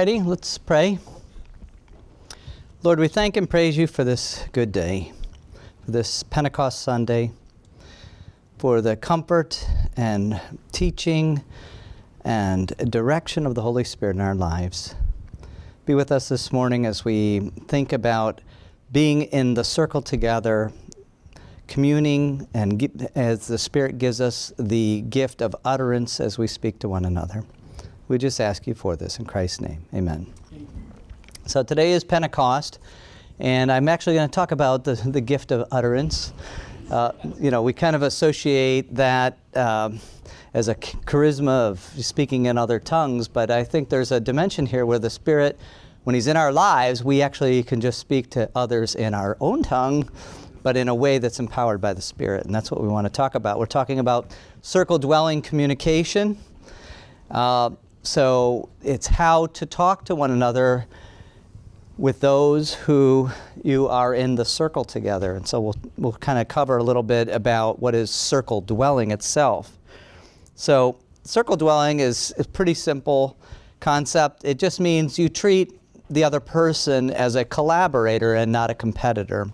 Alrighty, let's pray. Lord, we thank and praise you for this good day, for this Pentecost Sunday, for the comfort and teaching and direction of the Holy Spirit in our lives. Be with us this morning as we think about being in the circle together, communing, and as the Spirit gives us the gift of utterance as we speak to one another. We just ask you for this in Christ's name. Amen. So today is Pentecost, and I'm actually going to talk about the gift of utterance. We kind of associate that as a charisma of speaking in other tongues, but I think there's a dimension here where the Spirit, when He's in our lives, we actually can just speak to others in our own tongue, but in a way that's empowered by the Spirit, and that's what we want to talk about. We're talking about circle-dwelling communication. So it's how to talk to one another with those who you are in the circle together. And so we'll kind of cover a little bit about what is circle dwelling itself. So circle dwelling is a pretty simple concept. It just means you treat the other person as a collaborator and not a competitor.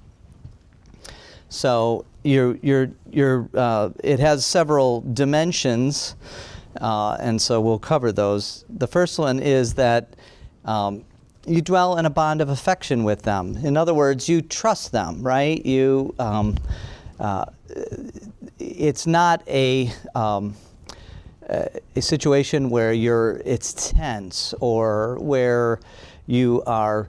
So it has several dimensions. And so we'll cover those. The first one is that you dwell in a bond of affection with them. In other words, you trust them, right? It's not a situation where it's tense or where you are,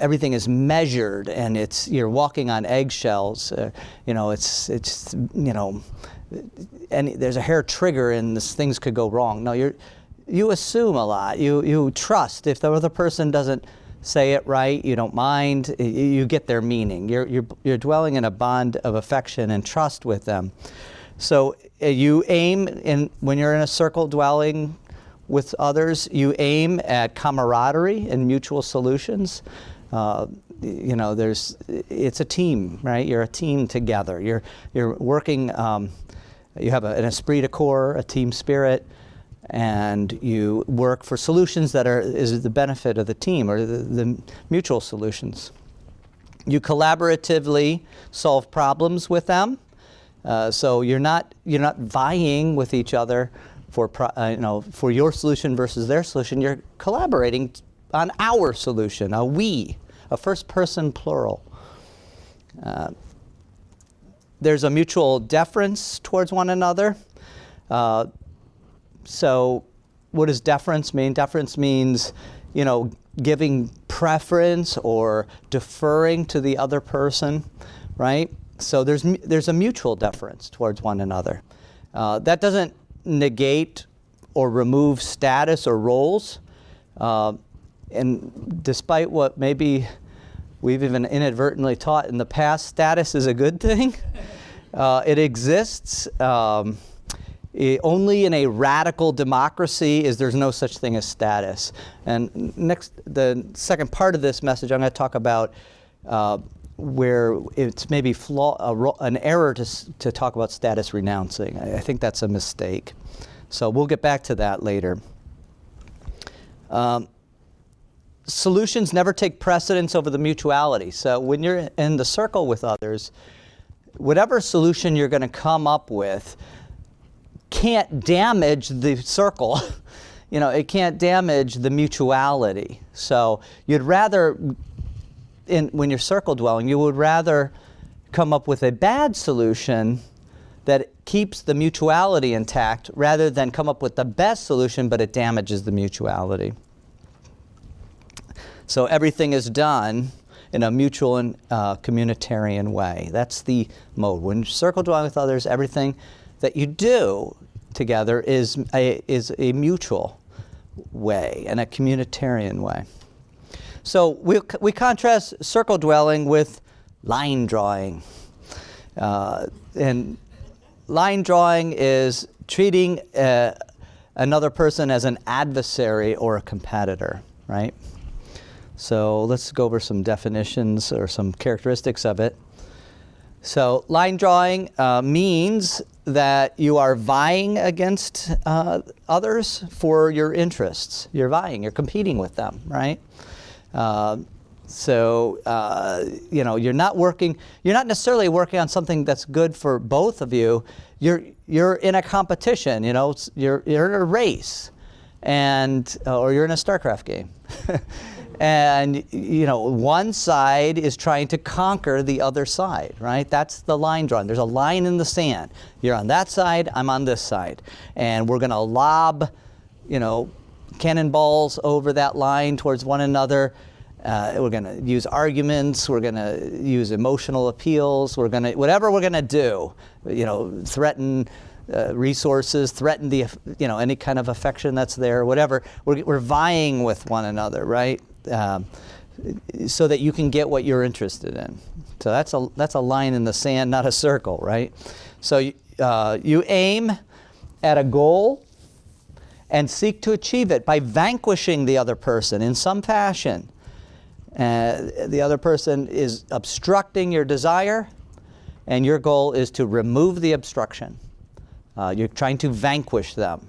everything is measured and you're walking on eggshells. And there's a hair trigger and things could go wrong. No, you assume a lot. You trust. If the other person doesn't say it right, you don't mind. You get their meaning. You're dwelling in a bond of affection and trust with them. So you aim when you're in a circle dwelling with others, you aim at camaraderie and mutual solutions. It's a team, right? You're a team together. You're working. You have an esprit de corps, a team spirit, and you work for solutions that is the benefit of the team or the mutual solutions. You collaboratively solve problems with them, so you're not vying with each other for your solution versus their solution. You're collaborating on our solution, a first person plural. There's a mutual deference towards one another. So what does deference mean? Deference means, giving preference or deferring to the other person, right? So there's a mutual deference towards one another. That doesn't negate or remove status or roles. And despite what maybe we've even inadvertently taught in the past, status is a good thing. It exists. Only in a radical democracy there's no such thing as status. And the second part of this message, I'm going to talk about where it's maybe an error to talk about status renouncing. I think that's a mistake. So we'll get back to that later. Solutions never take precedence over the mutuality. So when you're in the circle with others, whatever solution you're going to come up with can't damage the circle. It can't damage the mutuality. So you'd rather, when you're circle dwelling, you would rather come up with a bad solution that keeps the mutuality intact rather than come up with the best solution, but it damages the mutuality. So everything is done in a mutual and communitarian way. That's the mode. When you circle dwelling with others, everything that you do together is a mutual way and a communitarian way. So we contrast circle dwelling with line drawing. And line drawing is treating another person as an adversary or a competitor, right? So let's go over some definitions or some characteristics of it. So line drawing means that you are vying against others for your interests. You're vying, you're competing with them, right? You're not necessarily working on something that's good for both of you. You're in a competition, you're in a race, or you're in a StarCraft game. And, one side is trying to conquer the other side, right? That's the line drawing. There's a line in the sand. You're on that side, I'm on this side. And we're going to lob, cannonballs over that line towards one another. We're going to use arguments. We're going to use emotional appeals. Whatever we're going to do, threaten resources, threaten any kind of affection that's there, whatever. We're vying with one another, right? So that you can get what you're interested in. So that's a line in the sand, not a circle, right? So you aim at a goal and seek to achieve it by vanquishing the other person in some fashion. The other person is obstructing your desire, and your goal is to remove the obstruction. You're trying to vanquish them.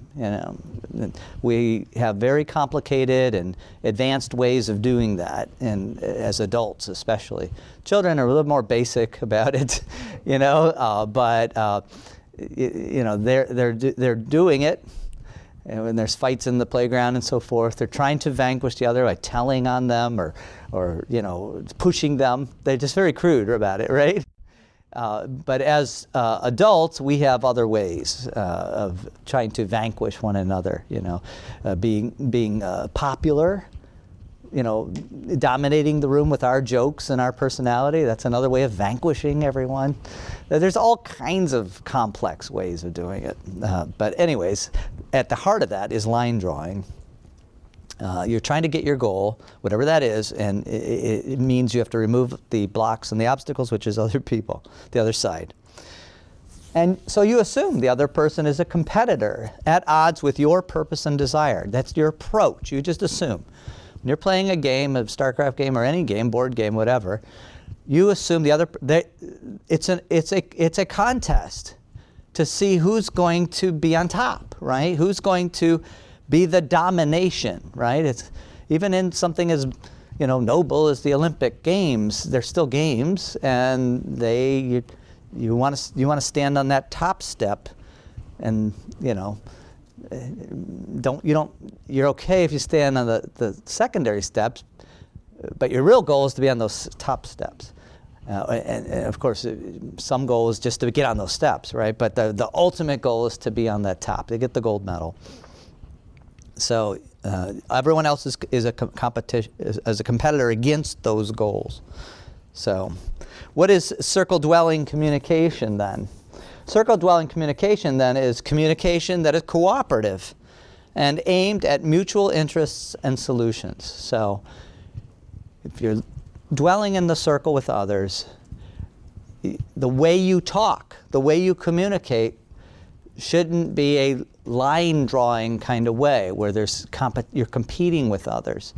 We have very complicated and advanced ways of doing that, and as adults especially. Children are a little more basic about it, but they're doing it. And when there's fights in the playground and so forth, they're trying to vanquish the other by telling on them or pushing them. They're just very crude about it, right? But as adults, we have other ways of trying to vanquish one another. Being popular, dominating the room with our jokes and our personality. That's another way of vanquishing everyone. There's all kinds of complex ways of doing it. But anyways, at the heart of that is line drawing. You're trying to get your goal, whatever that is, and it means you have to remove the blocks and the obstacles, which is other people, the other side. And so you assume the other person is a competitor at odds with your purpose and desire. That's your approach. You just assume. When you're playing a game, a StarCraft game or any game, board game, whatever, you assume it's a contest to see who's going to be on top, right? Who's going to be the domination, right? It's even in something as noble as the Olympic Games. They're still games, and you want to stand on that top step, and you're okay if you stand on the secondary steps, but your real goal is to be on those top steps. And of course, some goal is just to get on those steps, right? But the ultimate goal is to be on that top, to get the gold medal. So everyone else is a competition, as a competitor against those goals. So what is circle-dwelling communication then? Circle-dwelling communication then is communication that is cooperative and aimed at mutual interests and solutions. So if you're dwelling in the circle with others, the way you talk, the way you communicate shouldn't be a line drawing kind of way where you're competing with others.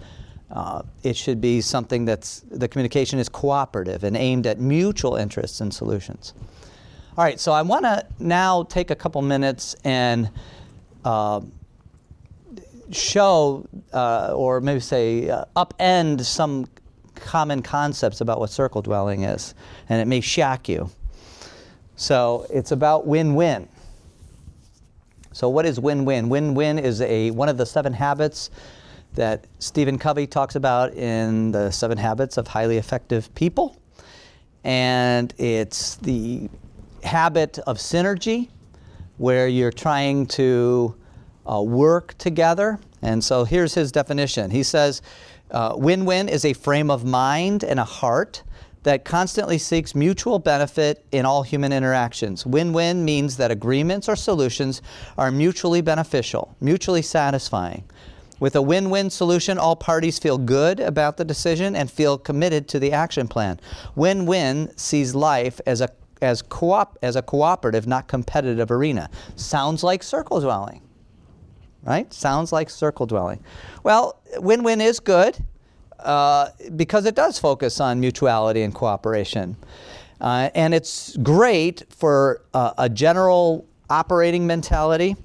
It should be something the communication is cooperative and aimed at mutual interests and solutions. All right, so I want to now take a couple minutes and show, or maybe say upend some common concepts about what circle dwelling is, and it may shock you. So it's about win-win. So what is win-win? Win-win is one of the 7 habits that Stephen Covey talks about in the 7 Habits of Highly Effective People. And it's the habit of synergy, where you're trying to work together. And so here's his definition. He says, win-win is a frame of mind and a heart that constantly seeks mutual benefit in all human interactions. Win-win means that agreements or solutions are mutually beneficial, mutually satisfying. With a win-win solution, all parties feel good about the decision and feel committed to the action plan. Win-win sees life as a cooperative, not competitive arena. Sounds like circle dwelling, right? Sounds like circle dwelling. Well, win-win is good because it does focus on mutuality and cooperation. And it's great for a general operating mentality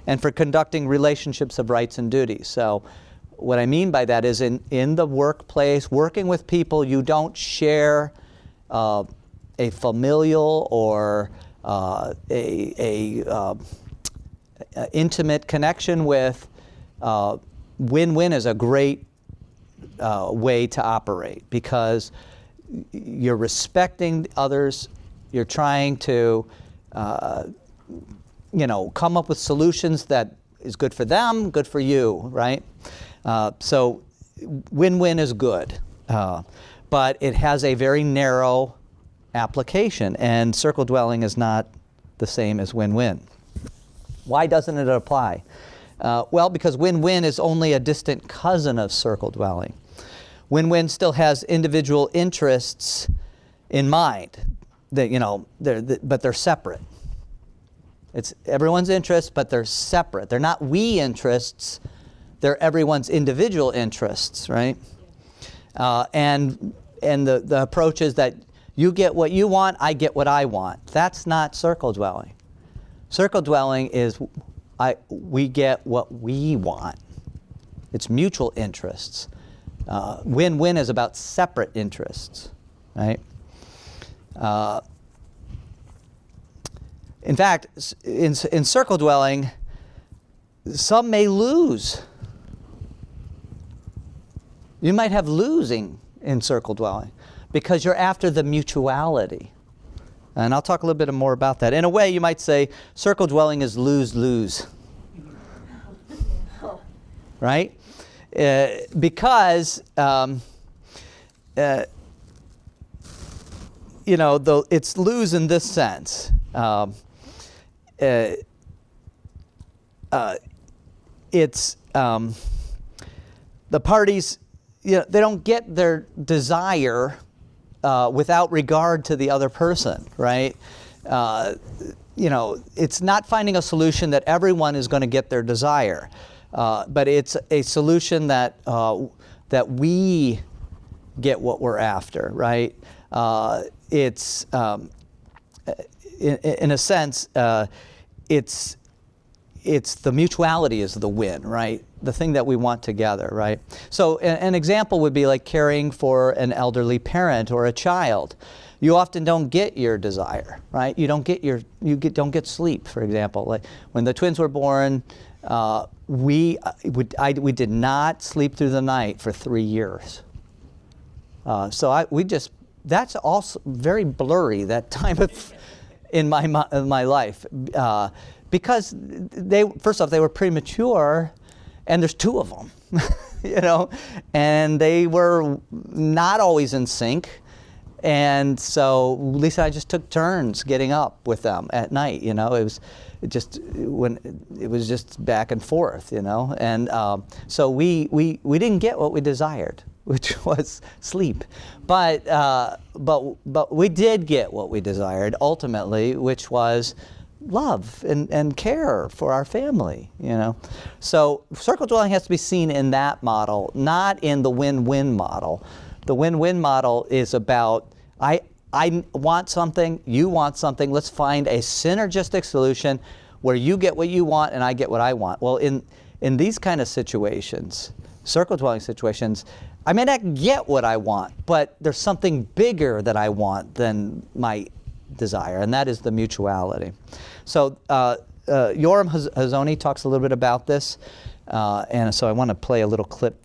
and for conducting relationships of rights and duties. So what I mean by that is in the workplace, working with people you don't share a familial or intimate connection with, win-win is a great way to operate, because you're respecting others, you're trying to come up with solutions that is good for them, good for you, right? So win-win is good, but it has a very narrow application, and circle dwelling is not the same as win-win. Why doesn't it apply? Well, because win-win is only a distant cousin of circle dwelling. Win-win still has individual interests in mind, but they're separate. It's everyone's interests, but they're separate. They're not we interests, they're everyone's individual interests, right? And the approach is that you get what you want, I get what I want. That's not circle dwelling. Circle dwelling is we get what we want. It's mutual interests. Win-win is about separate interests, right? In fact, in circle dwelling, some may lose. You might have losing in circle dwelling because you're after the mutuality. And I'll talk a little bit more about that. In a way, you might say circle dwelling is lose-lose. Right? Because, it's lose in this sense. It's the parties, they don't get their desire without regard to the other person, right? It's not finding a solution that everyone is going to get their desire, but it's a solution that we get what we're after, right? It's in a sense, it's the mutuality is the win, right? The thing that we want together, right? So an example would be like caring for an elderly parent or a child. You often don't get your desire, right? You don't get sleep, for example. Like when the twins were born, we did not sleep through the night for 3 years. That's also very blurry, that time in my life, because first off, they were premature, and there's 2 of them, and they were not always in sync, and so Lisa and I just took turns getting up with them at night. It was just back and forth, and so we didn't get what we desired, which was sleep, but we did get what we desired ultimately, which was love and care for our family, So circle dwelling has to be seen in that model, not in the win-win model. The win-win model is about, I want something, you want something, let's find a synergistic solution where you get what you want and I get what I want. Well, in these kind of situations, circle dwelling situations, I may not get what I want, but there's something bigger that I want than my desire, and that is the mutuality. So Yoram Hazony talks a little bit about this, and so I want to play a little clip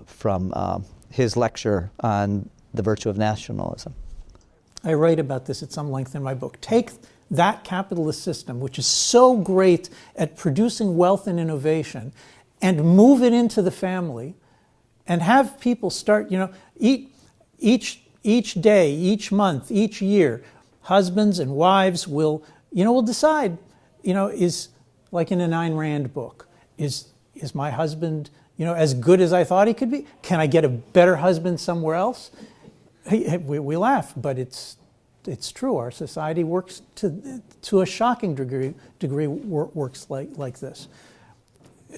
from his lecture on the virtue of nationalism. I write about this at some length in my book. Take that capitalist system, which is so great at producing wealth and innovation, and move it into the family, and have people start, each day, each month, each year, husbands and wives will decide, is like in a Ayn Rand book, is my husband, as good as I thought he could be? Can I get a better husband somewhere else? We laugh, but it's true. Our society works to a shocking degree works like this.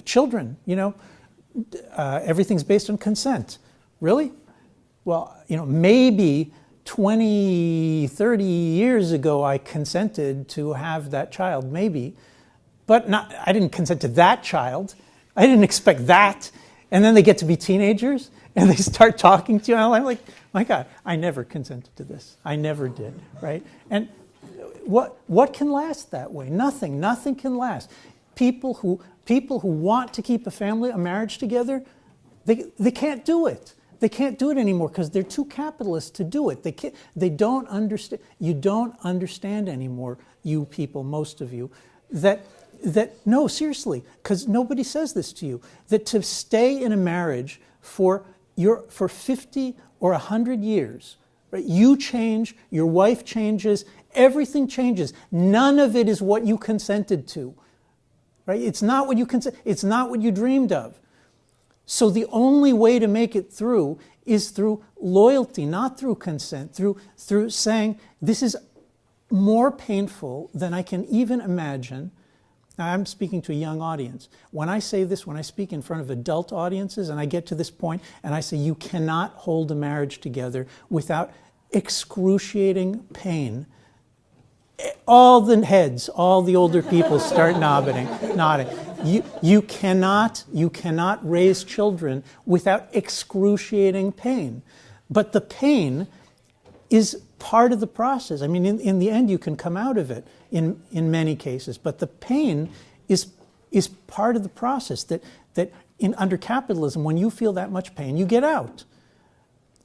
Children, everything's based on consent. Really? Well, maybe 20, 30 years ago, I consented to have that child, maybe. But I didn't consent to that child. I didn't expect that. And then they get to be teenagers, and they start talking to you, and I'm like, my God, I never consented to this. I never did, right? And what can last that way? Nothing. Nothing can last. People who want to keep a marriage together, they can't do it. They can't do it anymore because they're too capitalist to do it. They don't understand. You don't understand anymore, you people, most of you, that no, seriously, because nobody says this to you, that to stay in a marriage for 50 or 100 years, right, you change, your wife changes, everything changes. None of it is what you consented to, right? It's not what you it's not what you dreamed of. So the only way to make it through is through loyalty, not through consent, through saying, this is more painful than I can even imagine. Now, I'm speaking to a young audience. When I say this, when I speak in front of adult audiences, and I get to this point, and I say, you cannot hold a marriage together without excruciating pain, all the heads, all the older people start nodding. You cannot raise children without excruciating pain. But the pain is part of the process. I mean, in the end, you can come out of it in many cases. But the pain is part of the process. That under capitalism, when you feel that much pain, you get out.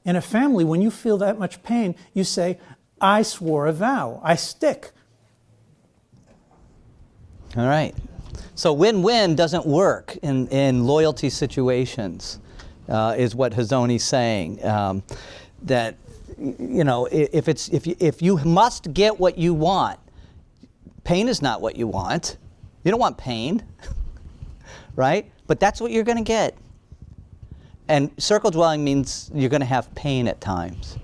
In a family, when you feel that much pain, you say, I swore a vow. I stick. All right. So win-win doesn't work in loyalty situations, is what Hazoni's saying. That, you know, if you must get what you want, pain is not what you want. You don't want pain, right? But that's what you're going to get. And circle dwelling means you're going to have pain at times.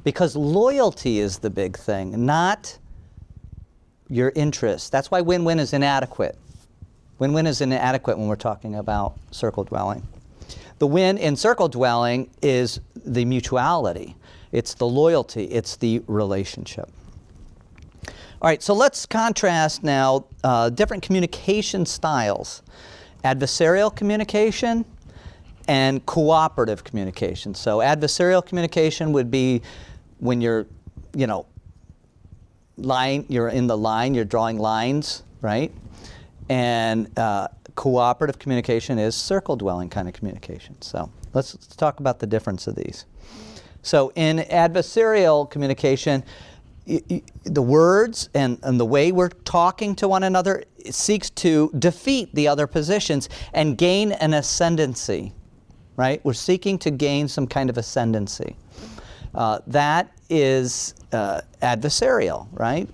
Because loyalty is the big thing, not your interest. That's why win-win is inadequate. Win-win is inadequate when we're talking about circle dwelling. The win in circle dwelling is the mutuality. It's the loyalty. It's the relationship. All right, so let's contrast now different communication styles. Adversarial communication and cooperative communication. So adversarial communication would be when you're, you know, you're in the line, you're drawing lines, right? And cooperative communication is circle dwelling kind of communication. So let's talk about the difference of these. So in adversarial communication, the words and the way we're talking to one another seeks to defeat the other positions and gain an ascendancy, right? We're seeking to gain some kind of ascendancy. That is adversarial, right?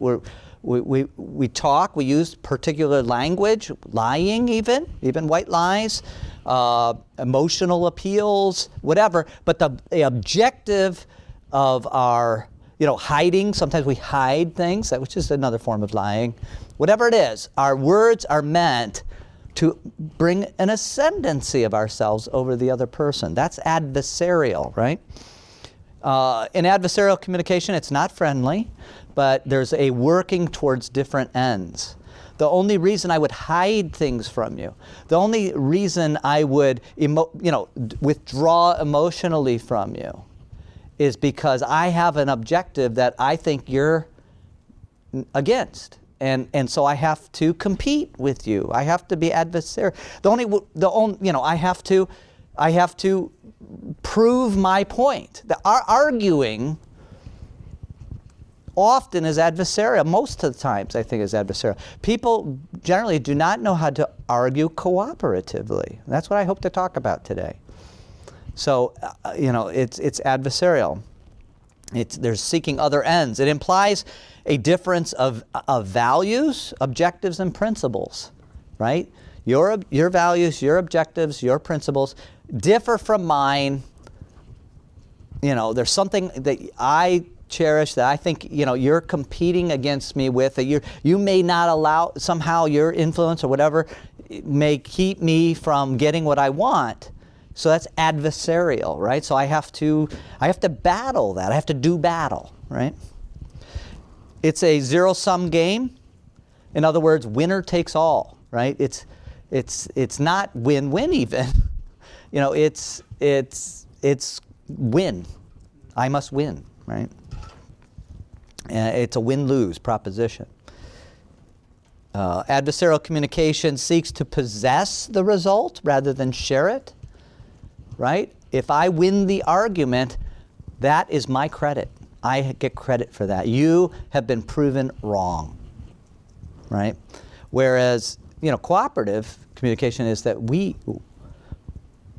We talk, we use particular language, lying even white lies, emotional appeals, whatever. But the objective of our, hiding, sometimes we hide things, which is another form of lying. Whatever it is, our words are meant to bring an ascendancy of ourselves over the other person. That's adversarial, right? In adversarial communication, it's not friendly, but there's a working towards different ends. The only reason I would hide things from you, the only reason I would withdraw emotionally from you is because I have an objective that I think you're against. And so I have to compete with you. I have to be adversarial. I have to prove my point. Our arguing often is adversarial. Most of the times, I think, is adversarial. People generally do not know how to argue cooperatively. That's what I hope to talk about today. So, it's adversarial. There's seeking other ends. It implies a difference of values, objectives, and principles, right? Your values, your objectives, your principles differ from mine. There's something that I cherish that I think, you're competing against me with, that you may not allow, somehow your influence or whatever may keep me from getting what I want. So that's adversarial, right? So I have to battle that. I have to do battle, right? It's a zero-sum game. In other words, winner takes all, right? It's not win-win even. It's win. I must win, right? It's a win-lose proposition. Adversarial communication seeks to possess the result rather than share it, right? If I win the argument, that is my credit. I get credit for that. You have been proven wrong, right? Whereas, cooperative communication is that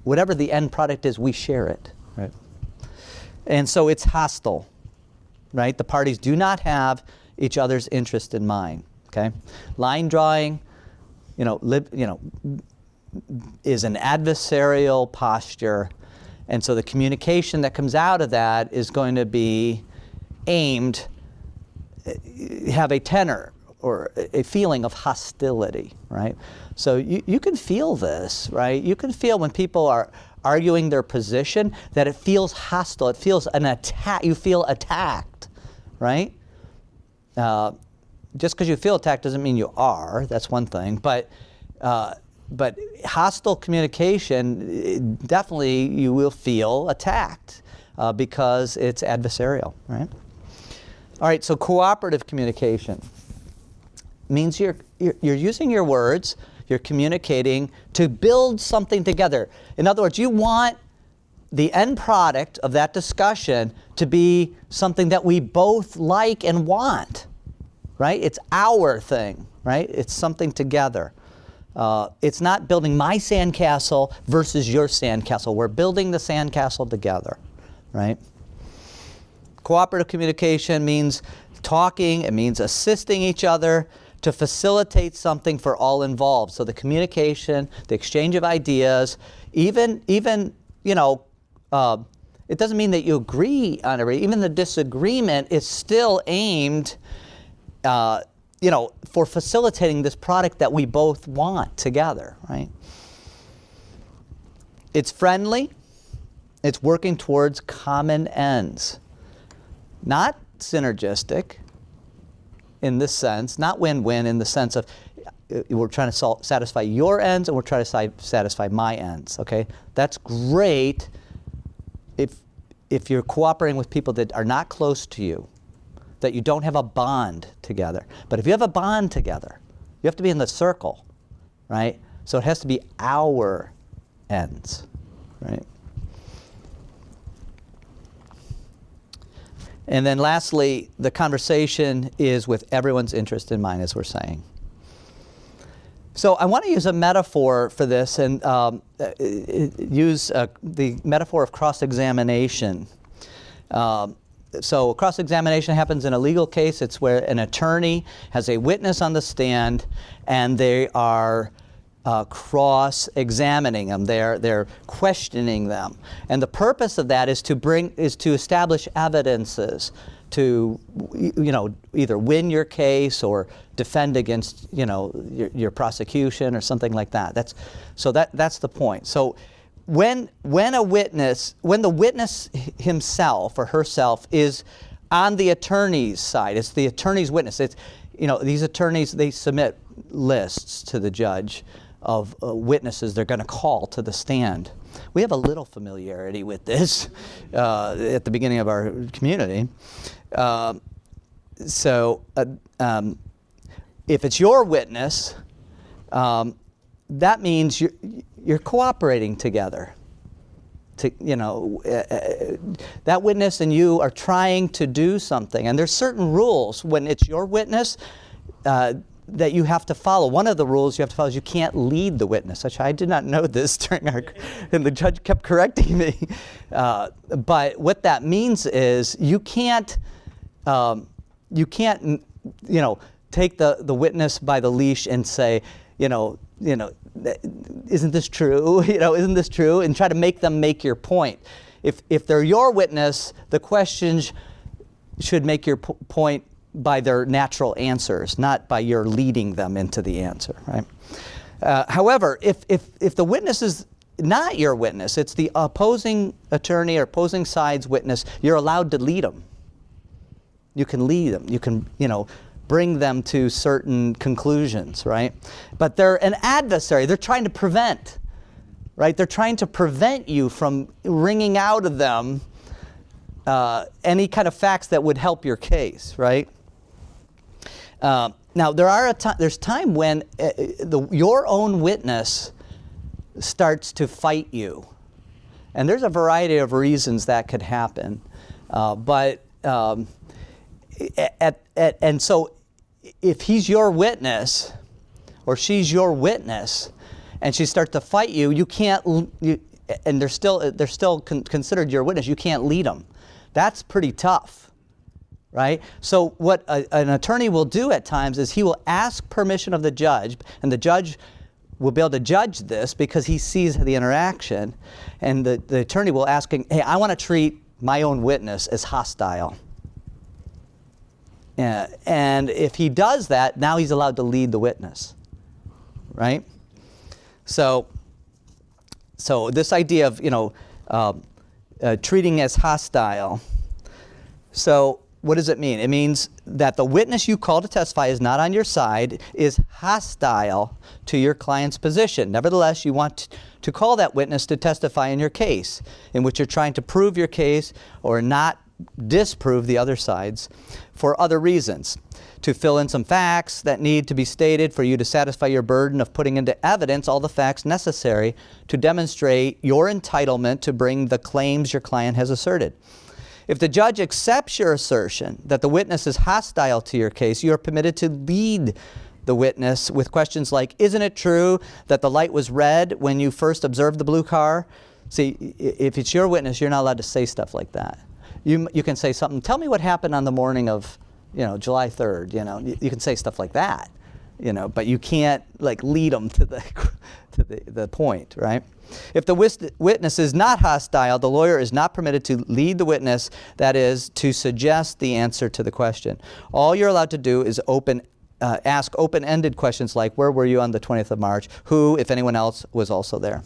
whatever the end product is, we share it, right? And so it's hostile, right? The parties do not have each other's interest in mind, okay? Line drawing, is an adversarial posture, and so the communication that comes out of that is going to be aimed, have a tenor or a feeling of hostility, right? So you can feel this, right? You can feel when people are arguing their position that it feels hostile. It feels an attack. You feel attacked, right? Just because you feel attacked doesn't mean you are. That's one thing. But hostile communication, definitely you will feel attacked because it's adversarial, right? All right, so cooperative communication means you're using your words, you're communicating to build something together. In other words, you want the end product of that discussion to be something that we both like and want, right? It's our thing, right? It's something together. It's not building my sandcastle versus your sandcastle. We're building the sandcastle together, right? Cooperative communication means talking. It means assisting each other to facilitate something for all involved. So the communication, the exchange of ideas, even it doesn't mean that you agree on everything. Even the disagreement is still aimed, for facilitating this product that we both want together, right? It's friendly. It's working towards common ends. Not synergistic in this sense, not win-win in the sense of we're trying to satisfy your ends and we're trying to satisfy my ends, okay? That's great if you're cooperating with people that are not close to you, that you don't have a bond together. But if you have a bond together, you have to be in the circle, right? So it has to be our ends, right? And then lastly, the conversation is with everyone's interest in mind, as we're saying. So I want to use a metaphor for this and use the metaphor of cross-examination. So cross-examination happens in a legal case. It's where an attorney has a witness on the stand and they are cross-examining them. They're questioning them. And the purpose of that is to establish evidences to, either win your case or defend against, your prosecution or something like that. That's the point. So when the witness himself or herself is on the attorney's side, it's the attorney's witness. It's, these attorneys, they submit lists to the judge of witnesses they're going to call to the stand. We have a little familiarity with this at the beginning of our community. If it's your witness, that means you're cooperating together. That witness and you are trying to do something. And there's certain rules when it's your witness that you have to follow. One of the rules you have to follow is you can't lead the witness. Which I did not know this during and the judge kept correcting me. But what that means is you can't take the witness by the leash and say, isn't this true? Isn't this true? And try to make them make your point. If they're your witness, the questions should make your point by their natural answers, not by your leading them into the answer, right? However, if the witness is not your witness, it's the opposing attorney or opposing side's witness, you're allowed to lead them. You can lead them. You can, bring them to certain conclusions, right? But they're an adversary. They're trying to prevent, right? They're trying to prevent you from wringing out of them any kind of facts that would help your case, right? Now, there's time when your own witness starts to fight you. And there's a variety of reasons that could happen. And so if he's your witness or she's your witness and she starts to fight you, you can't, and they're still considered your witness, you can't lead them. That's pretty tough, right? So what an attorney will do at times is he will ask permission of the judge, and the judge will be able to judge this because he sees the interaction, and the attorney will ask him, hey, I want to treat my own witness as hostile. And if he does that, now he's allowed to lead the witness, right? So this idea of, treating as hostile. So what does it mean? It means that the witness you call to testify is not on your side, is hostile to your client's position. Nevertheless, you want to call that witness to testify in your case, in which you're trying to prove your case or not disprove the other side's for other reasons, to fill in some facts that need to be stated for you to satisfy your burden of putting into evidence all the facts necessary to demonstrate your entitlement to bring the claims your client has asserted. If the judge accepts your assertion that the witness is hostile to your case, you are permitted to lead the witness with questions like, isn't it true that the light was red when you first observed the blue car? See, if it's your witness, you're not allowed to say stuff like that. You can say something, tell me what happened on the morning of, July 3rd, you can say stuff like that, but you can't lead them to the point, right? If the witness is not hostile, the lawyer is not permitted to lead the witness, that is, to suggest the answer to the question. All you're allowed to do is ask open-ended questions like, where were you on the 20th of March? Who, if anyone else, was also there?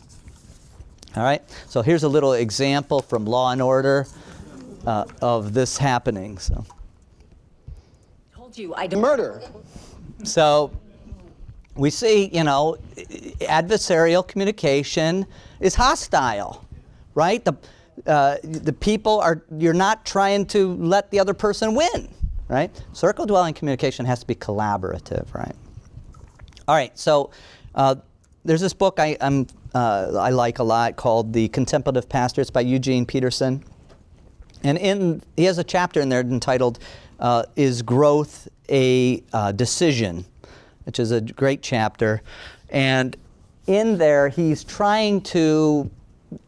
All right, so here's a little example from Law and Order of this happening. So, told you I murder. So we see, adversarial communication is hostile, right? The people you're not trying to let the other person win, right? Circle dwelling communication has to be collaborative, right? All right, so there's this book I like a lot called The Contemplative Pastor. It's by Eugene Peterson. And he has a chapter in there entitled, Is Growth a Decision? Which is a great chapter. And in there, he's trying to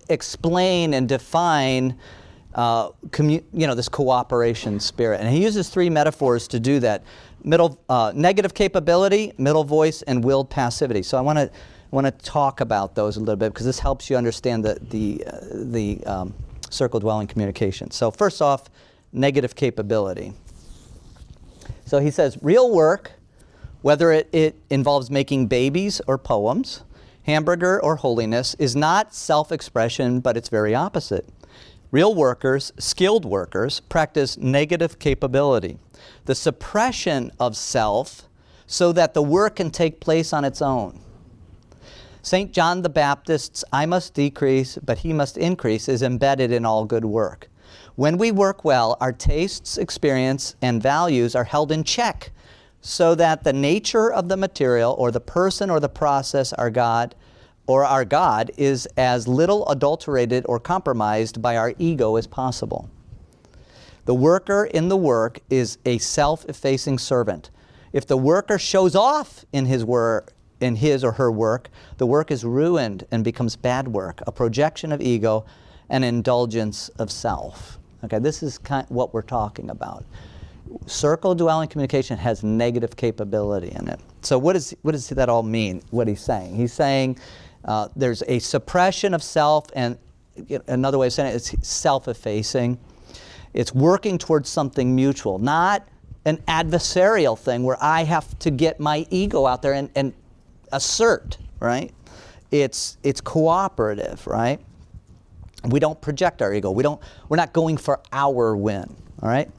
explain and define this cooperation spirit. And he uses three metaphors to do that. Negative capability, middle voice, and willed passivity. So I want to talk about those a little bit because this helps you understand the circle dwelling communication. So first off, negative capability. So he says, real work, whether it involves making babies or poems, hamburger or holiness, is not self-expression, but it's very opposite. Real workers, skilled workers, practice negative capability, the suppression of self so that the work can take place on its own. St. John the Baptist's I must decrease, but he must increase is embedded in all good work. When we work well, our tastes, experience, and values are held in check so that the nature of the material or the person or the process our God is as little adulterated or compromised by our ego as possible. The worker in the work is a self-effacing servant. If the worker shows off in his or her work, the work is ruined and becomes bad work, a projection of ego, an indulgence of self. Okay, this is what we're talking about. Circle dwelling communication has negative capability in it. So what does that all mean, what he's saying? He's saying there's a suppression of self, and another way of saying it is self-effacing. It's working towards something mutual, not an adversarial thing where I have to get my ego out there and assert, right? it's cooperative, right? We don't project our ego. We're not going for our win, all right?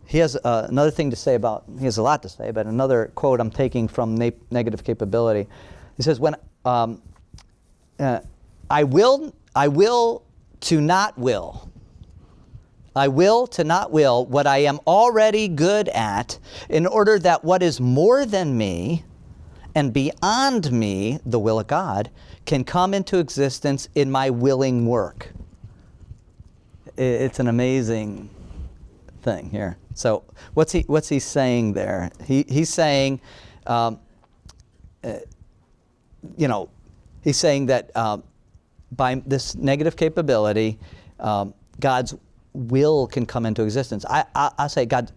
He has another thing to say about, he has a lot to say, but another quote I'm taking from Negative Capability. He says, when I will to not will. I will to not will what I am already good at, in order that what is more than me and beyond me, the will of God, can come into existence in my willing work. It's an amazing thing here. So what's he saying there? He's saying, he's saying that by this negative capability, God's will can come into existence. I say God,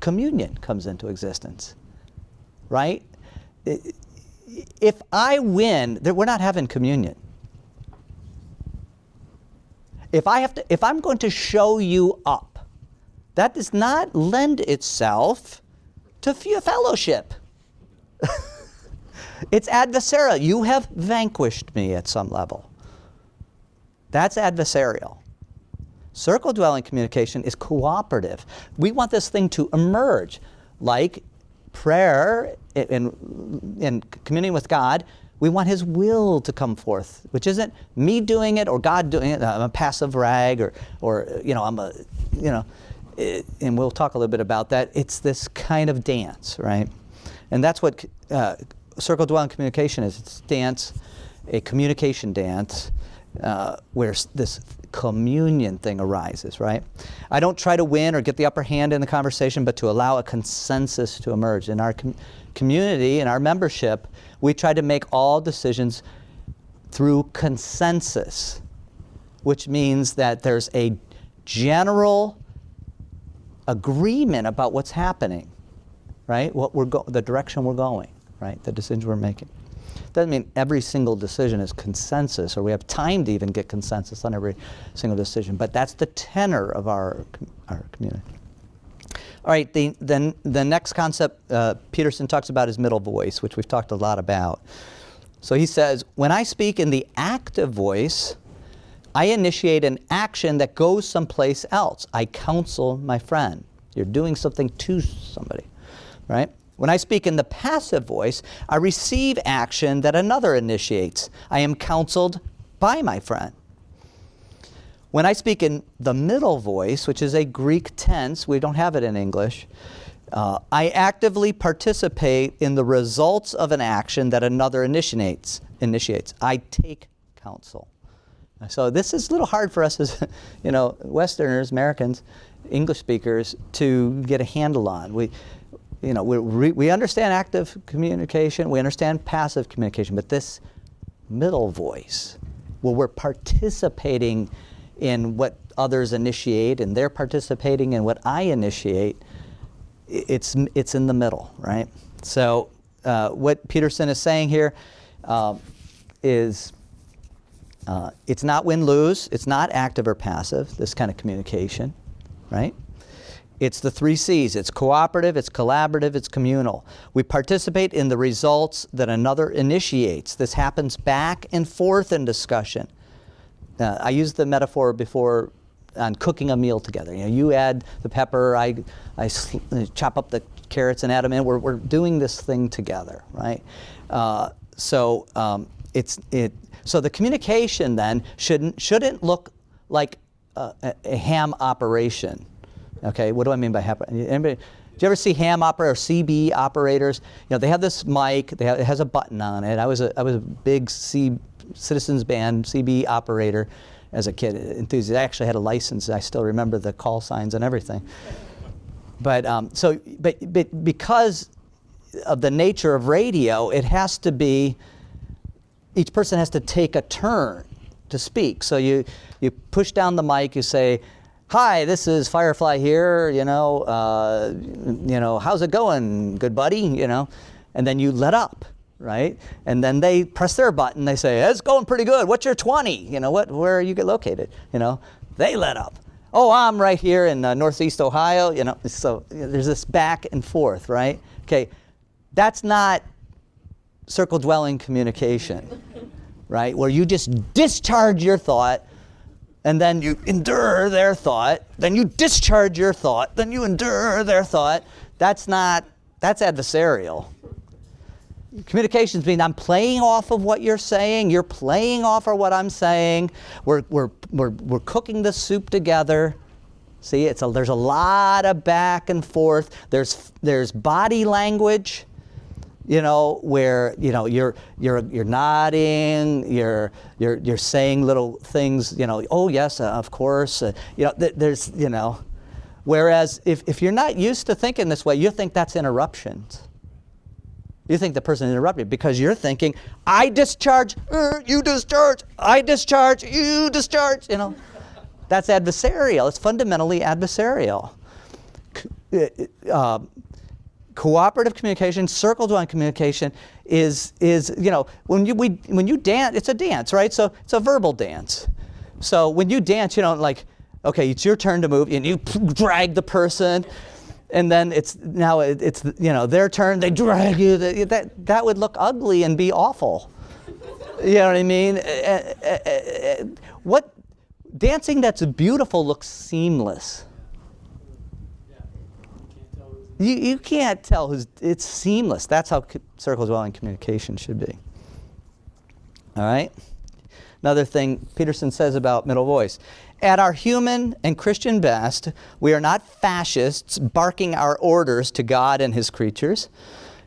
communion comes into existence, right? If I win, we're not having communion. If I'm going to show you up, that does not lend itself to fellowship. It's adversarial. You have vanquished me at some level. That's adversarial. Circle dwelling communication is cooperative. We want this thing to emerge, like prayer and communing with God. We want His will to come forth, which isn't me doing it or God doing it. I'm a passive rag, or I'm a, and we'll talk a little bit about that. It's this kind of dance, right? And that's what circle dwelling communication is. It's dance, a communication dance, where this communion thing arises, right? I don't try to win or get the upper hand in the conversation, but to allow a consensus to emerge. In our community, in our membership, we try to make all decisions through consensus, which means that there's a general agreement about what's happening, right? The direction we're going, right? The decisions we're making. Doesn't mean every single decision is consensus, or we have time to even get consensus on every single decision, but that's the tenor of our community. All right, the next concept Peterson talks about is middle voice, which we've talked a lot about. So he says, when I speak in the active voice, I initiate an action that goes someplace else. I counsel my friend. You're doing something to somebody, right? When I speak in the passive voice, I receive action that another initiates. I am counseled by my friend. When I speak in the middle voice, which is a Greek tense, we don't have it in English, I actively participate in the results of an action that another initiates. I take counsel. So this is a little hard for us as, Westerners, Americans, English speakers, to get a handle on. We understand active communication, we understand passive communication, but this middle voice, where we're participating in what others initiate and they're participating in what I initiate, it's in the middle, right? So what Peterson is saying here is it's not win-lose, it's not active or passive, this kind of communication, right? It's the 3 C's. It's cooperative, it's collaborative, it's communal. We participate in the results that another initiates. This happens back and forth in discussion. I used the metaphor before on cooking a meal together. You add the pepper, I chop up the carrots and add them in. We're doing this thing together, right? So the communication then shouldn't look like a ham operation. Okay, what do I mean by ham? Anybody, do you ever see ham operator or CB operators? They have this mic. It has a button on it. I was a big Citizens Band CB operator as a kid. Enthusiast. I actually had a license. I still remember the call signs and everything. But because of the nature of radio, it has to be. Each person has to take a turn to speak. So you push down the mic. You say, "Hi, this is Firefly here, how's it going, good buddy, and then you let up, right? And then they press their button, they say, it's going pretty good, what's your 20, where are you located, they let up. Oh, I'm right here in Northeast Ohio, so there's this back and forth, right? Okay, that's not circle dwelling communication. right? Where you just discharge your thought, and then you endure their thought, then you discharge your thought, then you endure their thought. That's adversarial. Communications means I'm playing off of what you're saying, you're playing off of what I'm saying, we're cooking the soup together. See, there's a lot of back and forth. There's body language, where you're nodding, you're saying little things, oh yes, of course, there's whereas if you're not used to thinking this way, you think that's interruptions. You think the person interrupted because you're thinking, I discharge, you discharge, I discharge, you discharge, That's adversarial. It's fundamentally adversarial. Cooperative communication, circle dwelling communication is when you dance, it's a dance, right? So it's a verbal dance. So when you dance, okay, it's your turn to move, and you drag the person, and then it's their turn. They drag you. That would look ugly and be awful. You know what I mean? What dancing that's beautiful looks seamless. You can't tell it's seamless. That's how circle dwelling communication should be. All right? Another thing Peterson says about middle voice. At our human and Christian best, we are not fascists barking our orders to God and his creatures.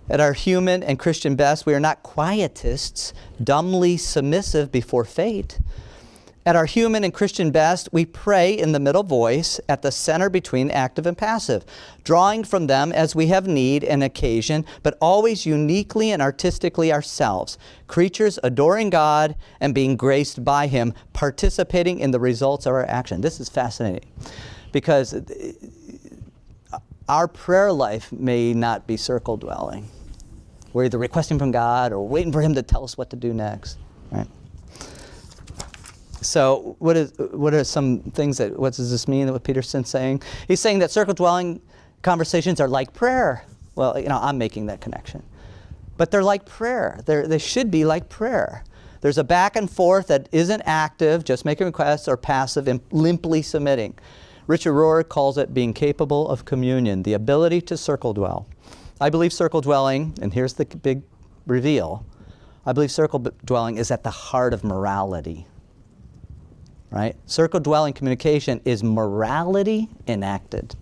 At our human and Christian best, we are not quietists, dumbly submissive before fate. At our human and Christian best, we pray in the middle voice at the center between active and passive, drawing from them as we have need and occasion, but always uniquely and artistically ourselves, creatures adoring God and being graced by him, participating in the results of our action. This is fascinating because our prayer life may not be circle dwelling. We're either requesting from God or waiting for him to tell us what to do next, right? So what are some things what does this mean, what Peterson's saying? He's saying that circle dwelling conversations are like prayer. Well, I'm making that connection. But they're like prayer. They should be like prayer. There's a back and forth that isn't active, just making requests, or passive and limply submitting. Richard Rohr calls it being capable of communion, the ability to circle dwell. I believe circle dwelling, and here's the big reveal, I believe circle dwelling is at the heart of morality. Right? Circle dwelling communication is morality enacted.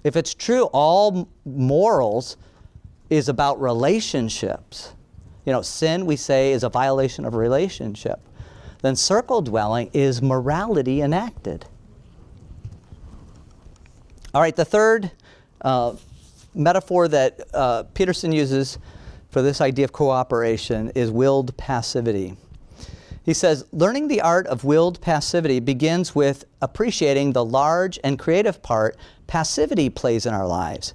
If it's true, all morals is about relationships. Sin, we say, is a violation of a relationship. Then circle dwelling is morality enacted. All right, the third metaphor that Peterson uses for this idea of cooperation is willed passivity. He says, learning the art of willed passivity begins with appreciating the large and creative part passivity plays in our lives.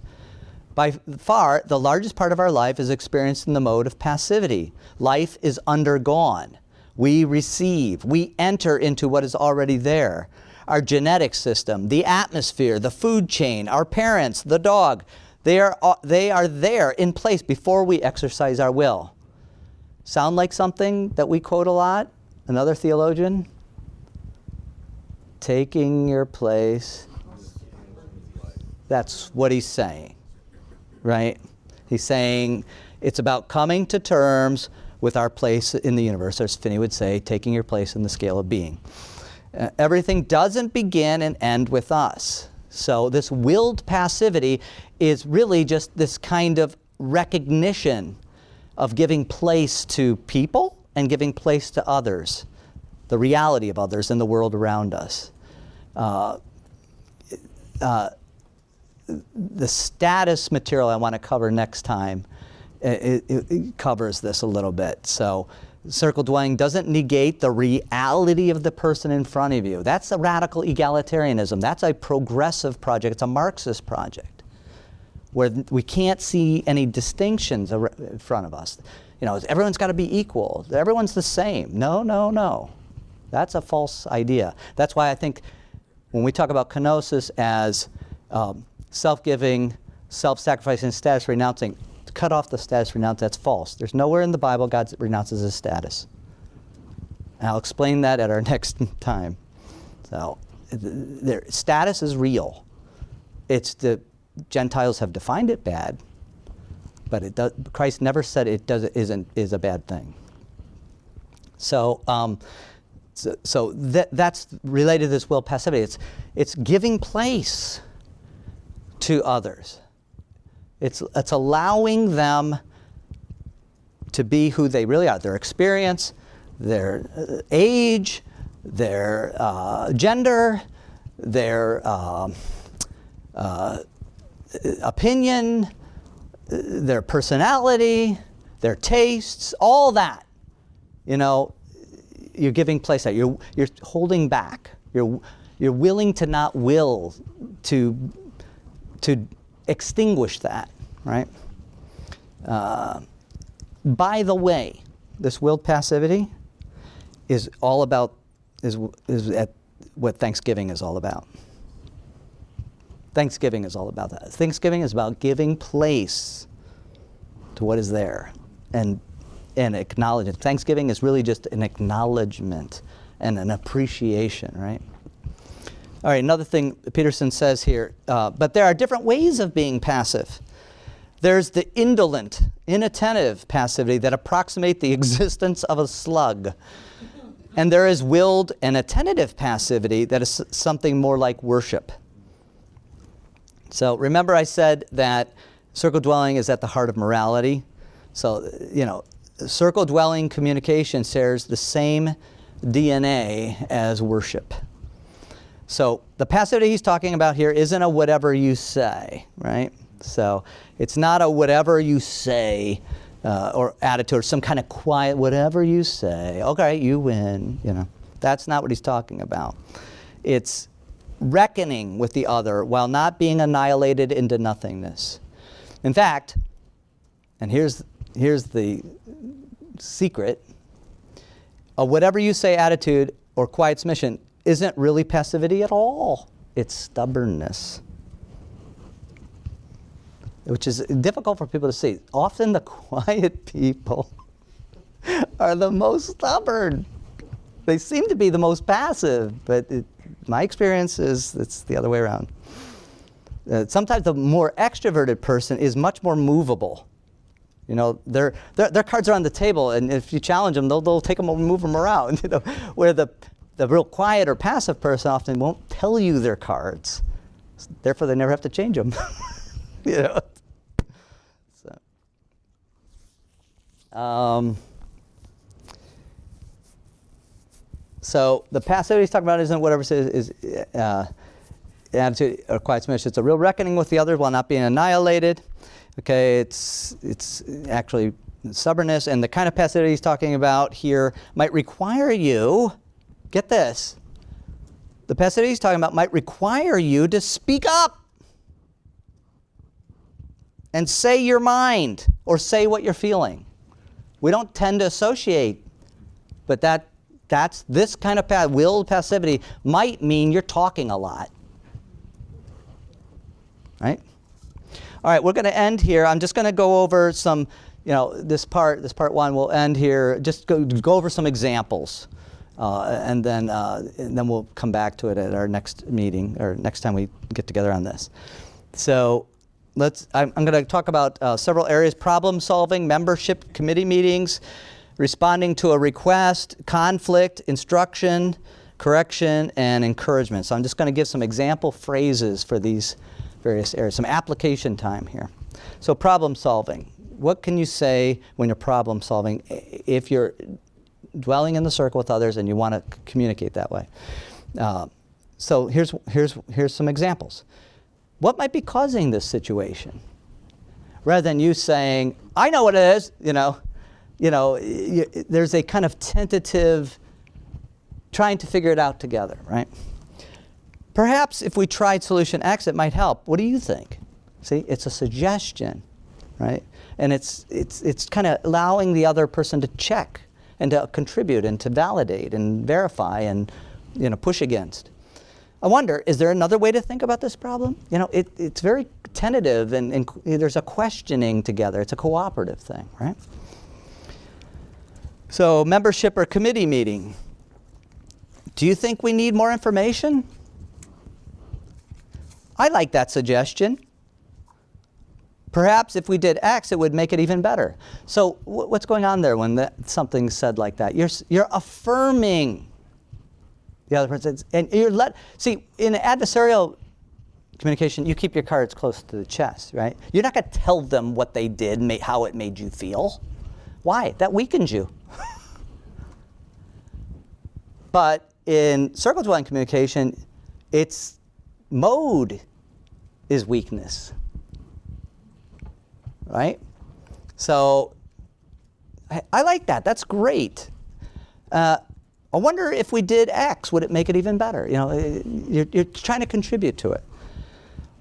By far, the largest part of our life is experienced in the mode of passivity. Life is undergone. We receive. We enter into what is already there. Our genetic system, the atmosphere, the food chain, our parents, the dog, they are there in place before we exercise our will. Sound like something that we quote a lot? Another theologian? Taking your place. That's what he's saying, right? He's saying it's about coming to terms with our place in the universe, as Finney would say, taking your place in the scale of being. Everything doesn't begin and end with us. So this willed passivity is really just this kind of recognition of giving place to people and giving place to others, the reality of others in the world around us. The status material I want to cover next time, it covers this a little bit. So circle dwelling doesn't negate the reality of the person in front of you. That's a radical egalitarianism. That's a progressive project. It's a Marxist project where we can't see any distinctions in front of us. Everyone's got to be equal. Everyone's the same. No. That's a false idea. That's why I think when we talk about kenosis as self-giving, self-sacrificing, status renouncing, to cut off the status renounce, that's false. There's nowhere in the Bible God renounces his status. And I'll explain that at our next time. So their status is real. It's the Gentiles have defined it bad, but Christ never said is a bad thing. So that's related to this will passivity. It's giving place to others. It's allowing them to be who they really are. Their experience, their age, their gender, their opinion, their personality, their tastes, all that. You're giving place to that. You're holding back. You're willing to not will to extinguish that, right? By the way, this willed passivity is all about what Thanksgiving is all about. Thanksgiving is all about that. Thanksgiving is about giving place to what is there and acknowledge it. Thanksgiving is really just an acknowledgement and an appreciation, right? All right, another thing Peterson says here, but there are different ways of being passive. There's the indolent, inattentive passivity that approximate the existence of a slug. And there is willed and attentive passivity that is something more like worship. So remember I said that circle dwelling is at the heart of morality. So, circle dwelling communication shares the same DNA as worship. So the passivity he's talking about here isn't a whatever you say, right? So it's not a whatever you say or attitude or some kind of quiet whatever you say. Okay, you win. That's not what he's talking about. It's reckoning with the other while not being annihilated into nothingness. In fact, and here's the secret, a whatever you say attitude or quiet submission isn't really passivity at all. It's stubbornness, which is difficult for people to see. Often the quiet people are the most stubborn. They seem to be the most passive, but my experience is it's the other way around. Sometimes the more extroverted person is much more movable. Their cards are on the table, and if you challenge them, they'll take them and move them around. Where the real quiet or passive person often won't tell you their cards. Therefore, they never have to change them. So the passivity he's talking about isn't whatever is attitude or quiet submission. It's a real reckoning with the other while not being annihilated. Okay, it's actually stubbornness, and the kind of passivity he's talking about here might require you, get this, the passivity he's talking about might require you to speak up and say your mind or say what you're feeling. We don't tend to associate, but that's this kind of willed passivity might mean you're talking a lot. Right? All right, we're going to end here. I'm just going to go over some, this part one will end here. Just go over some examples, and then we'll come back to it at our next meeting or next time we get together on this. So I'm going to talk about several areas: problem solving, membership, committee meetings, responding to a request, conflict, instruction, correction, and encouragement. So I'm just going to give some example phrases for these various areas, some application time here. So problem solving. What can you say when you're problem solving if you're dwelling in the circle with others and you want to communicate that way? So here's some examples. What might be causing this situation? Rather than you saying, I know what it is, there's a kind of tentative trying to figure it out together, right? Perhaps if we tried solution X, it might help. What do you think? See, it's a suggestion, right? And it's kind of allowing the other person to check and to contribute and to validate and verify and push against. I wonder, is there another way to think about this problem? It's very tentative and there's a questioning together. It's a cooperative thing, right? So membership or committee meeting. Do you think we need more information? I like that suggestion. Perhaps if we did X, it would make it even better. So what's going on there when something's said like that? You're affirming the other person, and see, in adversarial communication, you keep your cards close to the chest, right? You're not going to tell them what they did, how it made you feel. Why? That weakens you. But in circle dwelling communication, its mode is weakness. Right? So I like that. That's great. I wonder if we did X, would it make it even better? You know, you're trying to contribute to it.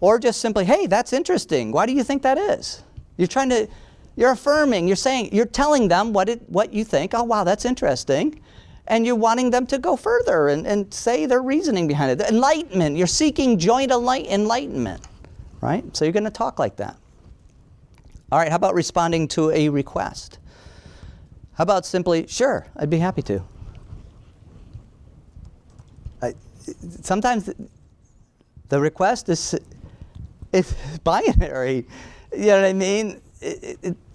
Or just simply, hey, that's interesting. Why do you think that is? You're affirming, you're telling them what you think. Oh, wow, that's interesting. And you're wanting them to go further and say their reasoning behind it. The enlightenment, you're seeking joint enlightenment, right? So you're going to talk like that. All right, how about responding to a request? How about simply, sure, I'd be happy to. Sometimes the request is binary. You know what I mean?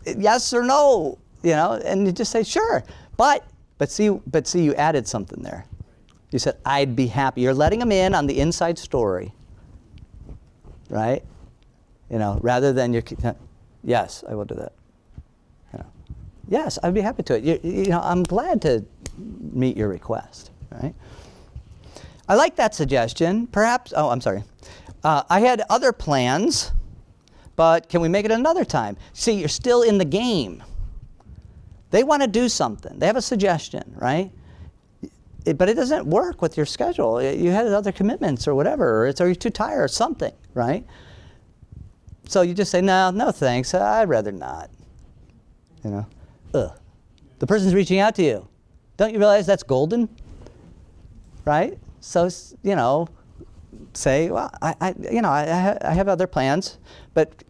Yes or no, you know, and you just say, sure. But see, you added something there. You said, I'd be happy. You're letting them in on the inside story, right? You know, rather than yes, I will do that. You know, yes, I'd be happy to. You know, I'm glad to meet your request, right? I like that suggestion. Perhaps, oh, I'm sorry. I had other plans, but can we make it another time? See, you're still in the game. They want to do something. They have a suggestion, right? But it doesn't work with your schedule. You had other commitments or whatever, or you're too tired or something, right? So you just say, no thanks, I'd rather not. You know, the person's reaching out to you. Don't you realize that's golden? Right? So, you know, say, well, I have other plans, but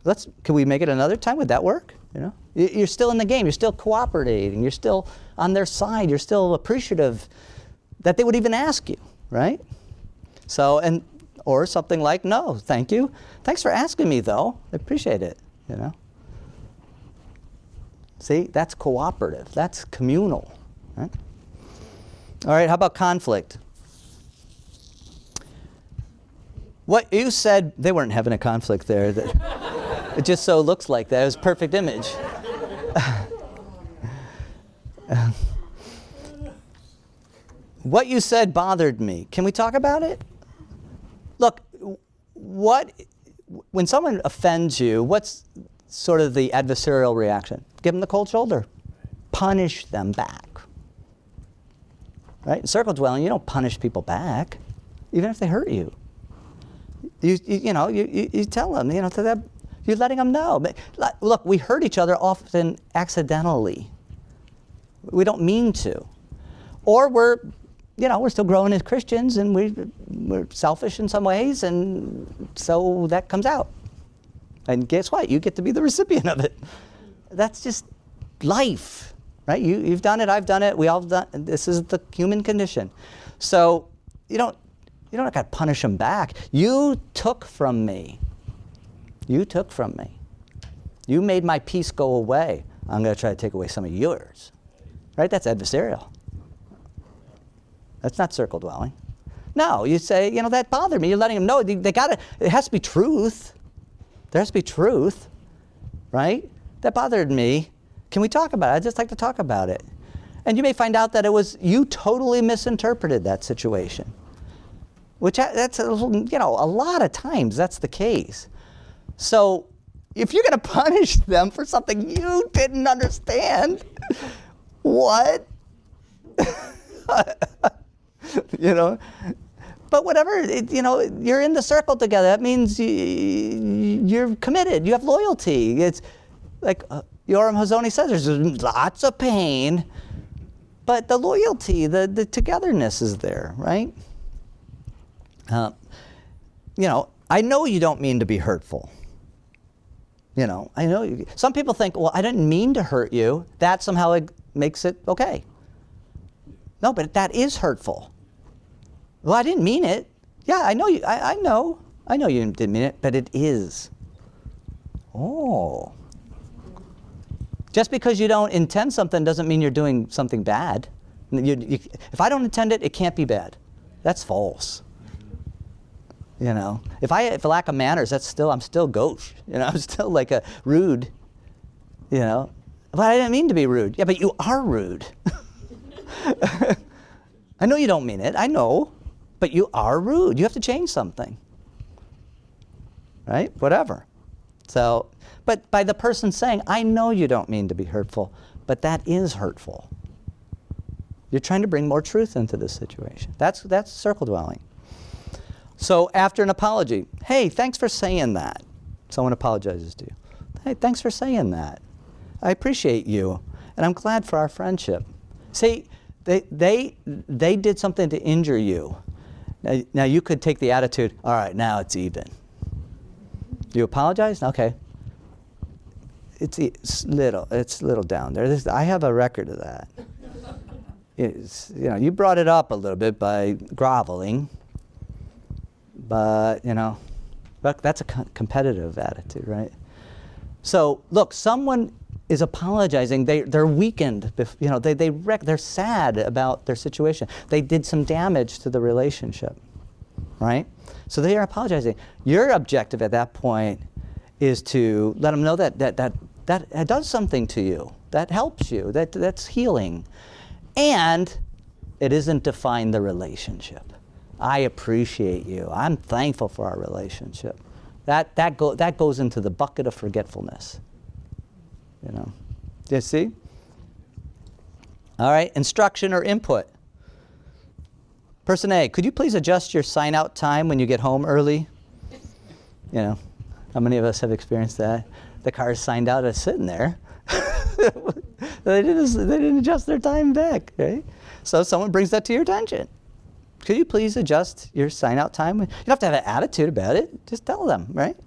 can we make it another time? Would that work? You know, you're still in the game. You're still cooperating. You're still on their side. You're still appreciative that they would even ask you, right? So, or something like, no, thank you. Thanks for asking me, though. I appreciate it, you know. See, that's cooperative. That's communal, right? All right, how about conflict? What you said, they weren't having a conflict there. It just so looks like that. It was a perfect image. What you said bothered me. Can we talk about it? Look, when someone offends you, what's sort of the adversarial reaction? Give them the cold shoulder. Punish them back. Right? In circle dwelling, you don't punish people back, even if they hurt you. You tell them, you know, to them, you're letting them know. Look, we hurt each other often accidentally. We don't mean to. Or we're still growing as Christians, and we're selfish in some ways, and so that comes out. And guess what? You get to be the recipient of it. That's just life, right? You've done it, I've done it, we all have done it. This is the human condition. So you don't got to punish them back. You took from me. You took from me. You made my peace go away. I'm going to try to take away some of yours. Right? That's adversarial. That's not circle dwelling. No, you say, you know, that bothered me. You're letting them know. It has to be truth. There has to be truth. Right? That bothered me. Can we talk about it? I'd just like to talk about it. And you may find out that it was you totally misinterpreted that situation. Which that's a lot of times that's the case. So if you're going to punish them for something you didn't understand, what? You know, but whatever, you're in the circle together. That means you're committed. You have loyalty. It's like Yoram Hazoni says, there's lots of pain, but the loyalty, the togetherness is there, right? I know you don't mean to be hurtful. I know some people think, well, I didn't mean to hurt you. That somehow makes it okay. No, but that is hurtful. Well, I didn't mean it. Yeah, I know you. I know you didn't mean it, but it is. Oh. Just because you don't intend something doesn't mean you're doing something bad. If I don't intend it, it can't be bad. That's false. You know, if I lack of manners, I'm still gauche. You know, I'm still like a rude. You know, but I didn't mean to be rude. Yeah, but you are rude. I know you don't mean it. I know, but you are rude. You have to change something. Right? Whatever. So, but by the person saying, I know you don't mean to be hurtful, but that is hurtful. You're trying to bring more truth into this situation. That's circle dwelling. So after an apology, hey, thanks for saying that. Someone apologizes to you. Hey, thanks for saying that. I appreciate you, and I'm glad for our friendship. See, they did something to injure you. Now you could take the attitude, all right, now it's even. You apologize? Okay. It's little down there. I have a record of that. You brought it up a little bit by groveling, but that's a competitive attitude, right? So look, someone is apologizing. They're weakened. They're sad about their situation. They did some damage to the relationship, right? So they are apologizing. Your objective at that point is to let them know that does something to you, that helps you, that's healing. And it isn't define the relationship. I appreciate you. I'm thankful for our relationship. That goes into the bucket of forgetfulness. Do you see? All right, instruction or input. Person A, could you please adjust your sign out time when you get home early? How many of us have experienced that? The car is signed out, it's sitting there. They didn't adjust their time back, right? So someone brings that to your attention. Could you please adjust your sign out time? You don't have to have an attitude about it. Just tell them, right?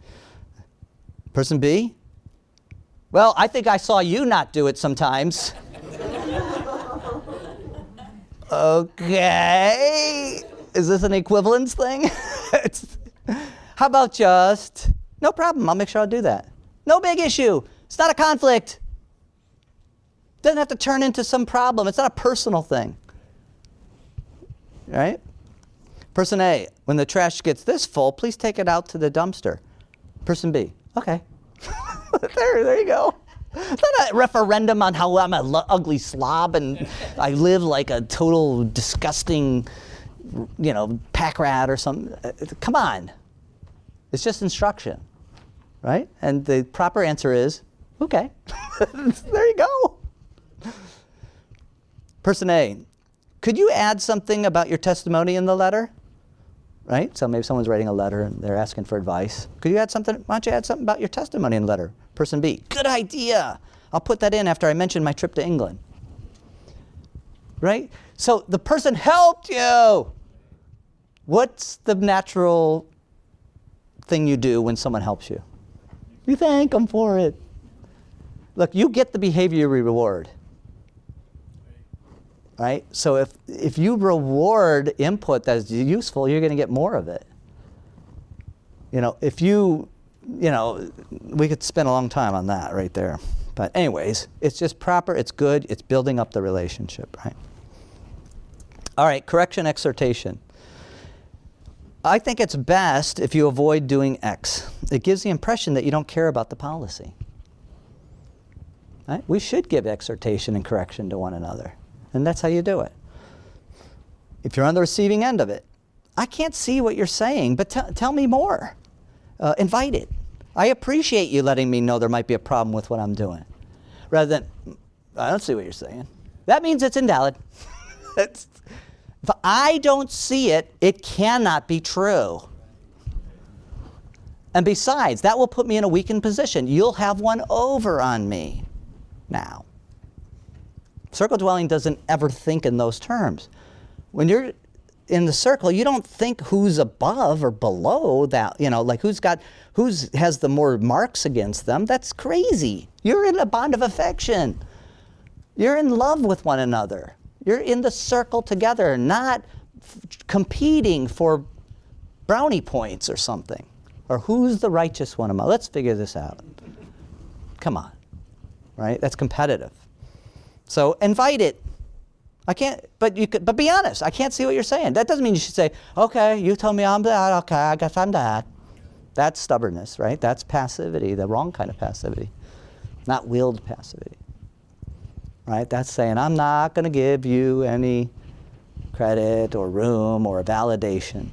Person B, well, I think I saw you not do it sometimes. Okay. Is this an equivalence thing? How about just, no problem, I'll make sure I'll do that. No big issue. It's not a conflict. Doesn't have to turn into some problem. It's not a personal thing. Right? Person A, when the trash gets this full, please take it out to the dumpster. Person B, okay. there you go. It's not a referendum on how I'm an ugly slob and I live like a total disgusting, pack rat or something. Come on. It's just instruction, right? And the proper answer is, okay. There you go. Person A, could you add something about your testimony in the letter? Right? So maybe someone's writing a letter and they're asking for advice. Could you add something? Why don't you add something about your testimony in the letter? Person B, good idea. I'll put that in after I mention my trip to England. Right? So the person helped you. What's the natural thing you do when someone helps you? You thank them for it. Look, you get the behavior you reward. Right? So if you reward input that's useful, you're going to get more of it. If we could spend a long time on that right there. But anyways, it's just proper, it's good, it's building up the relationship, right? All right, correction exhortation. I think it's best if you avoid doing X. It gives the impression that you don't care about the policy. Right? We should give exhortation and correction to one another. And that's how you do it. If you're on the receiving end of it, I can't see what you're saying, but tell me more. Invite it. I appreciate you letting me know there might be a problem with what I'm doing. Rather than, I don't see what you're saying. That means it's invalid. If I don't see it, it cannot be true. And besides, that will put me in a weakened position. You'll have one over on me now. Circle dwelling doesn't ever think in those terms. When you're in the circle, you don't think who's above or below that, like who has the more marks against them. That's crazy. You're in a bond of affection. You're in love with one another. You're in the circle together, not competing for brownie points or something. Or who's the righteous one among? Let's figure this out. Come on, right? That's competitive. So invite it. I can't, but you could, but be honest. I can't see what you're saying. That doesn't mean you should say, okay, you told me I'm that, okay, I guess I'm that. That's stubbornness, right? That's passivity, the wrong kind of passivity, not willed passivity, right? That's saying, I'm not going to give you any credit or room or validation.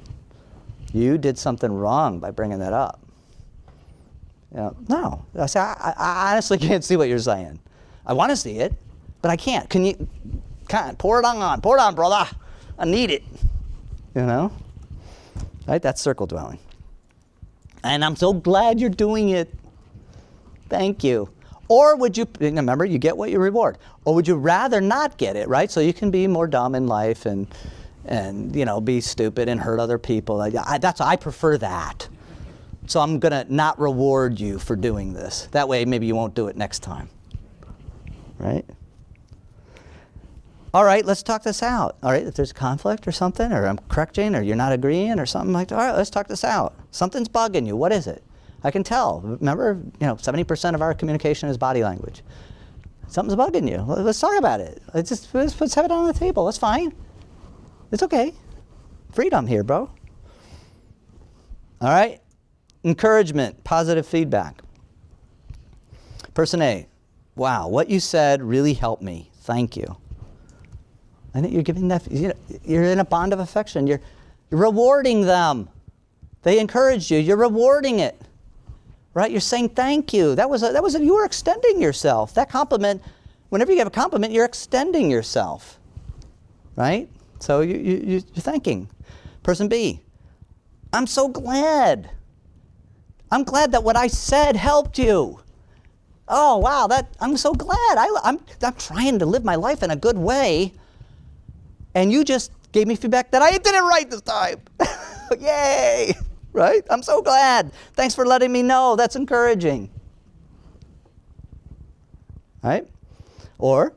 You did something wrong by bringing that up. You know, no, I honestly can't see what you're saying. I want to see it, but I can't. Can you? Pour it on, brother. I need it. You know, right? That's circle dwelling. And I'm so glad you're doing it. Thank you. Or would you, remember, you get what you reward. Or would you rather not get it, right? So you can be more dumb in life and you know, be stupid and hurt other people. I prefer that. So I'm going to not reward you for doing this. That way maybe you won't do it next time. Right? All right, let's talk this out. All right, if there's conflict or something, or I'm correcting, or you're not agreeing, or something like that, all right, let's talk this out. Something's bugging you. What is it? I can tell. Remember, 70% of our communication is body language. Something's bugging you. Let's talk about it. Let's have it on the table. That's fine. It's okay. Freedom here, bro. All right. Encouragement, positive feedback. Person A, wow, what you said really helped me. Thank you. And you're giving that, you're in a bond of affection. You're rewarding them. They encouraged you. You're rewarding it. Right? You're saying thank you. You were extending yourself. That compliment, whenever you give a compliment, you're extending yourself. Right? So you're thanking. Person B, I'm so glad. I'm glad that what I said helped you. Oh, wow, I'm so glad. I'm trying to live my life in a good way. And you just gave me feedback that I did it right this time. Yay! Right? I'm so glad. Thanks for letting me know. That's encouraging. Right? Or,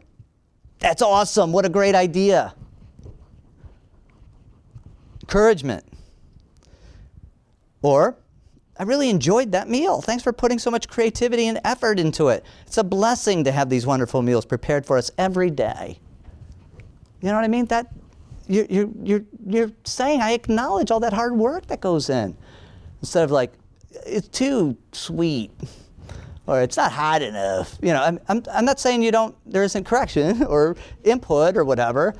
that's awesome. What a great idea. Encouragement. Or, I really enjoyed that meal. Thanks for putting so much creativity and effort into it. It's a blessing to have these wonderful meals prepared for us every day. You know what I mean? That you're saying I acknowledge all that hard work that goes in, instead of like it's too sweet or it's not hot enough. I'm not saying there isn't correction or input or whatever,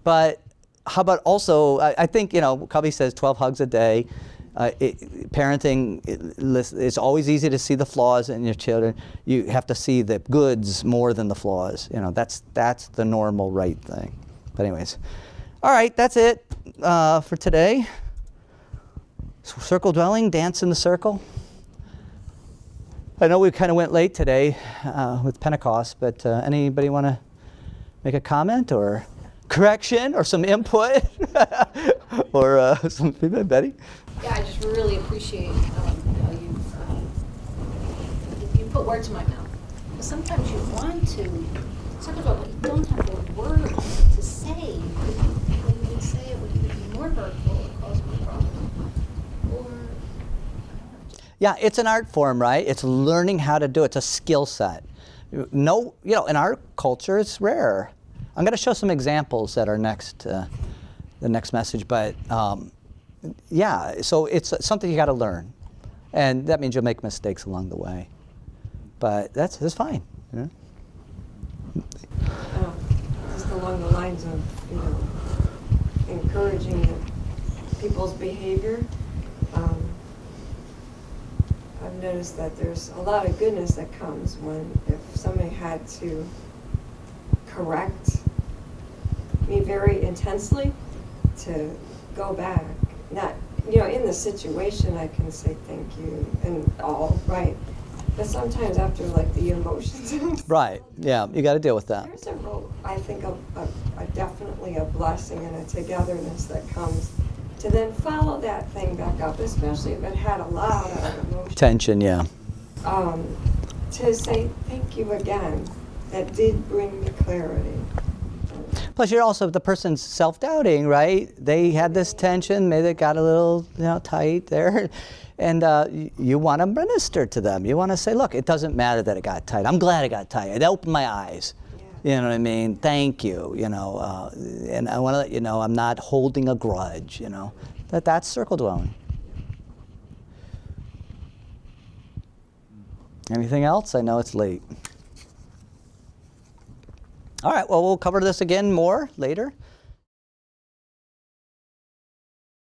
but how about also I think Cubby says 12 hugs a day. Parenting, it's always easy to see the flaws in your children. You have to see the goods more than the flaws. That's the normal right thing. But anyways, all right, that's it for today. Circle dwelling, dance in the circle. I know we kind of went late today with Pentecost, but anybody want to make a comment or correction or some input or some feedback, Betty? Yeah, I just really appreciate you put words in my mouth. But sometimes you want to. Sometimes you don't have the words to say. When you would say it, would either be more hurtful or cause more problem. Or yeah, it's an art form, right? It's learning how to do it. It's a skill set. In our culture, it's rare. I'm going to show some examples at our the next message, but. Yeah, so it's something you got to learn, and that means you'll make mistakes along the way. But that's fine. Yeah? Just along the lines of encouraging people's behavior. I've noticed that there's a lot of goodness that comes if somebody had to correct me very intensely, to go back. Not, in the situation I can say thank you and all, right? But sometimes after the emotions. Right, yeah, you got to deal with that. There's I think definitely a blessing and a togetherness that comes to then follow that thing back up, especially if it had a lot of emotion. Tension, yeah. To say thank you again, that did bring me clarity. Plus, you're also the person's self-doubting, right? They had this tension, maybe they got a little, tight there, and you want to minister to them. You want to say, look, it doesn't matter that it got tight. I'm glad it got tight. It opened my eyes. You know what I mean? Thank you. And I want to let you know I'm not holding a grudge. That's circle dwelling. Anything else? I know it's late. All right, well, we'll cover this again more later.